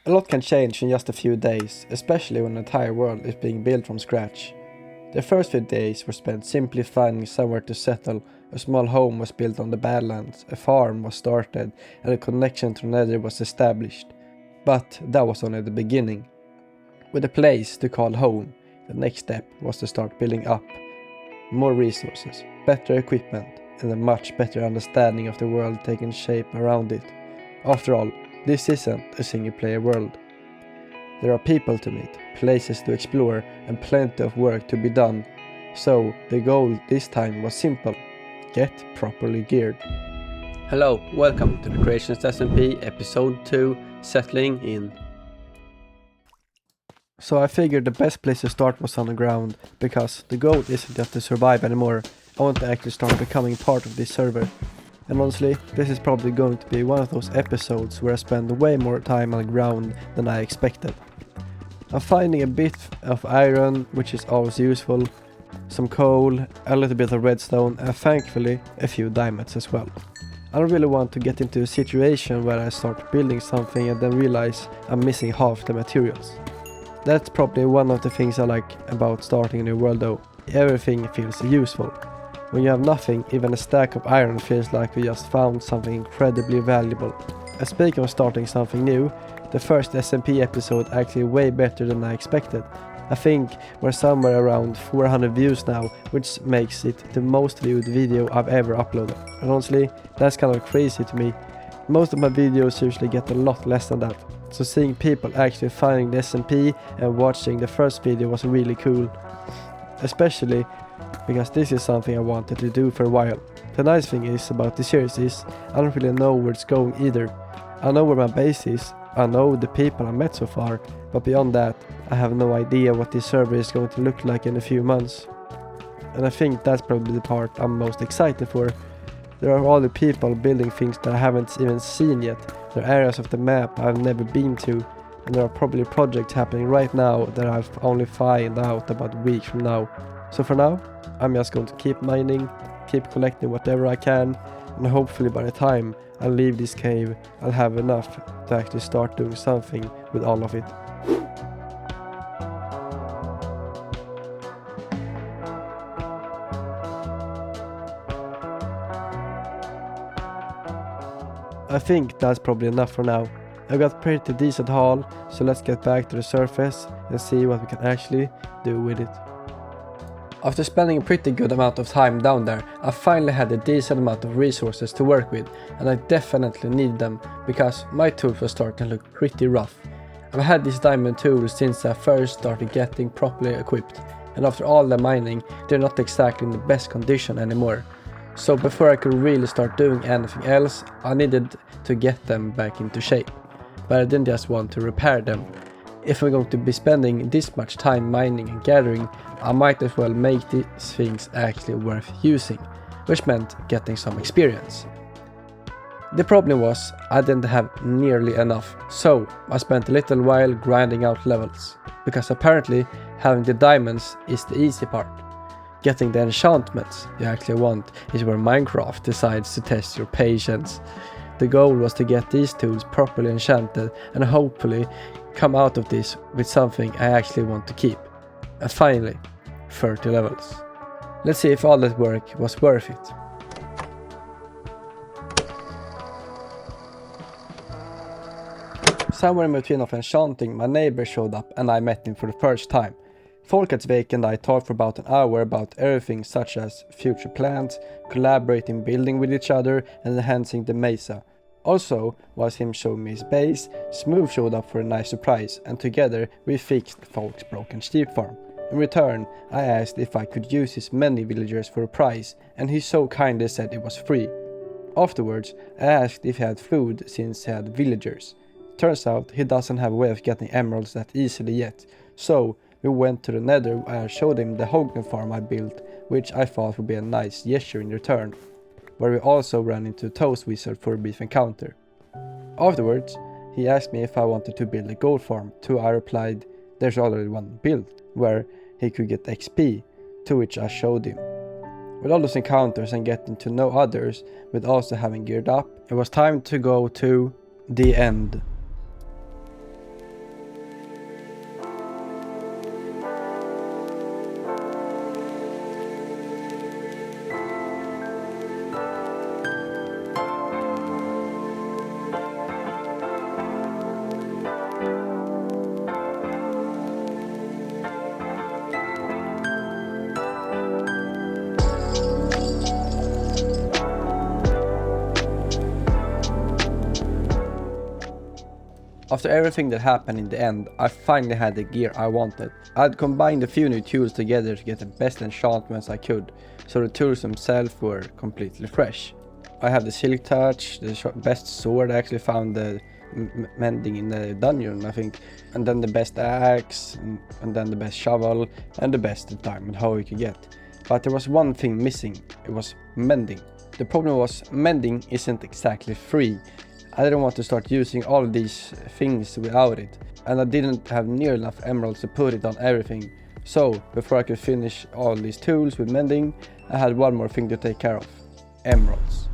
A lot can change in just a few days, especially when the entire world is being built from scratch. The first few days were spent simply finding somewhere to settle. A small home was built on the badlands, a farm was started, and a connection to the nether was established. But that was only the beginning. With a place to call home, the next step was to start building up. More resources, better equipment, and a much better understanding of the world taking shape around it. After all, this isn't a single-player world. There are people to meet, places to explore, and plenty of work to be done. So, the goal this time was simple: get properly geared. Hello, welcome to the Creations SMP Episode 2, Settling In. So I figured the best place to start was on the ground, because the goal isn't just to survive anymore. I want to actually start becoming part of this server. And honestly, this is probably going to be one of those episodes where I spend way more time on the ground than I expected. I'm finding a bit of iron, which is always useful, some coal, a little bit of redstone, and thankfully a few diamonds as well. I don't really want to get into a situation where I start building something and then realize I'm missing half the materials. That's probably one of the things I like about starting a new world though. Everything feels useful. When you have nothing, even a stack of iron feels like we just found something incredibly valuable. And speaking of starting something new, the first SMP episode actually way better than I expected. I think we're somewhere around 400 views now, which makes it the most viewed video I've ever uploaded. And honestly, that's kind of crazy to me. Most of my videos usually get a lot less than that. So seeing people actually finding the SMP and watching the first video was really cool. Especially because this is something I wanted to do for a while. The nice thing is about this series is I don't really know where it's going either. I know where my base is, I know the people I met so far, but beyond that I have no idea what this server is going to look like in a few months. And I think that's probably the part I'm most excited for. There are all the people building things that I haven't even seen yet. There are areas of the map I've never been to, and there are probably projects happening right now that I'll only find out about a week from now. So for now, I'm just going to keep mining, keep collecting whatever I can, and hopefully by the time I leave this cave, I'll have enough to actually start doing something with all of it. I think that's probably enough for now. I got pretty decent haul, so let's get back to the surface and see what we can actually do with it. After spending a pretty good amount of time down there, I finally had a decent amount of resources to work with, and I definitely need them because my tools were starting to look pretty rough. I've had these diamond tools since I first started getting properly equipped, and after all the mining, they're not exactly in the best condition anymore. So before I could really start doing anything else, I needed to get them back into shape. But I didn't just want to repair them. If I'm going to be spending this much time mining and gathering, I might as well make these things actually worth using, which meant getting some experience. The problem was I didn't have nearly enough, so I spent a little while grinding out levels, because apparently having the diamonds is the easy part. Getting the enchantments you actually want is where Minecraft decides to test your patience. The goal was to get these tools properly enchanted and hopefully come out of this with something I actually want to keep. And finally, 30 levels. Let's see if all that work was worth it. Somewhere in between of enchanting, my neighbor showed up and I met him for the first time. Folkazwek and I talked for about an hour about everything such as future plans, collaborating, building with each other and enhancing the mesa. Also, whilst him showing me his base, Smooth showed up for a nice surprise, and together we fixed Folk's broken sheep farm. In return, I asked if I could use his many villagers for a price, and he so kindly said it was free. Afterwards, I asked if he had food since he had villagers. Turns out he doesn't have a way of getting emeralds that easily yet, so we went to the nether where I showed him the hogan farm I built, which I thought would be a nice gesture in return, where we also ran into a toast wizard for a brief encounter. Afterwards, he asked me if I wanted to build a gold farm, to I replied, there's already one built, where he could get XP, to which I showed him. With all those encounters and getting to know others, with also having geared up, it was time to go to the end. After everything that happened in the end, I finally had the gear I wanted. I had combined a few new tools together to get the best enchantments I could, so the tools themselves were completely fresh. I have the Silk Touch, the best sword I actually found the mending in the dungeon, I think, and then the best axe, and then the best shovel, and the best diamond hoe you could get. But there was one thing missing, it was mending. The problem was mending isn't exactly free. I didn't want to start using all of these things without it, and I didn't have near enough emeralds to put it on everything. So, before I could finish all these tools with mending, I had one more thing to take care of. Emeralds.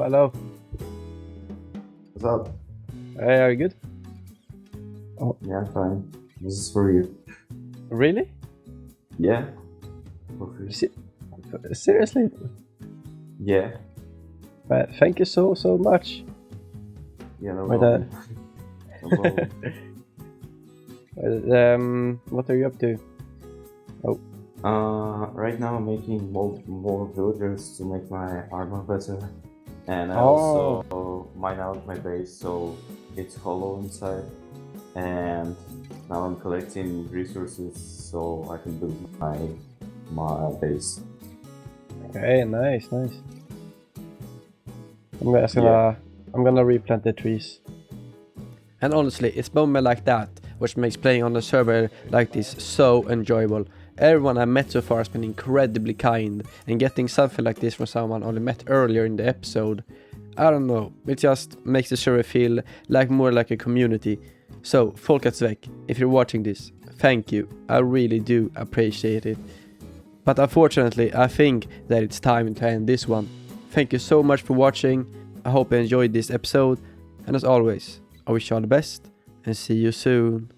Hello. What's up? Hey, are you good? Oh, yeah, fine. This is for you. Really? Yeah? For free. Seriously? Yeah. Thank you so much. Yeah, no But, problem. No problem. What are you up to? Right now I'm making more villagers to make my armor better. And I also mine out my base so it's hollow inside. And now I'm collecting resources so I can build my base. Okay, nice. I'm gonna replant the trees. And honestly, it's moments like that which makes playing on a server like this so enjoyable. Everyone I met so far has been incredibly kind, and getting something like this from someone only met earlier in the episode, I don't know, it just makes the server feel more like a community. So, Folkazwek, if you're watching this, thank you, I really do appreciate it. But unfortunately, I think that it's time to end this one. Thank you so much for watching, I hope you enjoyed this episode, and as always, I wish you all the best, and see you soon.